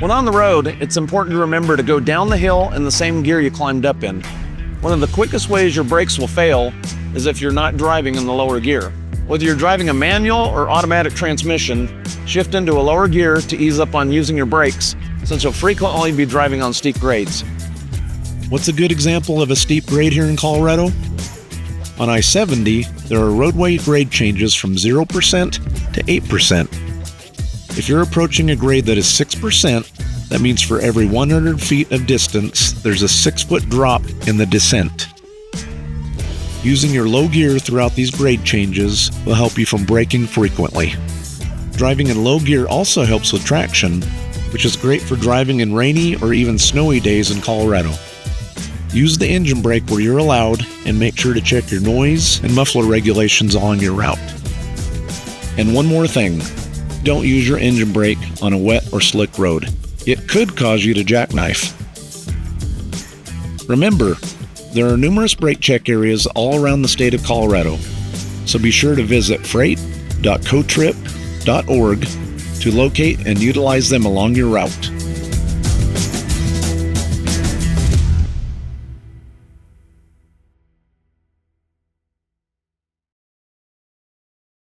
When on the road, it's important to remember to go down the hill in the same gear you climbed up in. One of the quickest ways your brakes will fail is if you're not driving in the lower gear. Whether you're driving a manual or automatic transmission, shift into a lower gear to ease up on using your brakes, since you'll frequently be driving on steep grades. What's a good example of a steep grade here in Colorado? On I-70, there are roadway grade changes from 0% to 8%. If you're approaching a grade that is 6%, that means for every 100 feet of distance, there's a 6-foot drop in the descent. Using your low gear throughout these grade changes will help you from braking frequently. Driving in low gear also helps with traction, which is great for driving in rainy or even snowy days in Colorado. Use the engine brake where you're allowed and make sure to check your noise and muffler regulations along your route. And one more thing, don't use your engine brake on a wet or slick road. It could cause you to jackknife. Remember, there are numerous brake check areas all around the state of Colorado, so be sure to visit freight.cotrip.org to locate and utilize them along your route.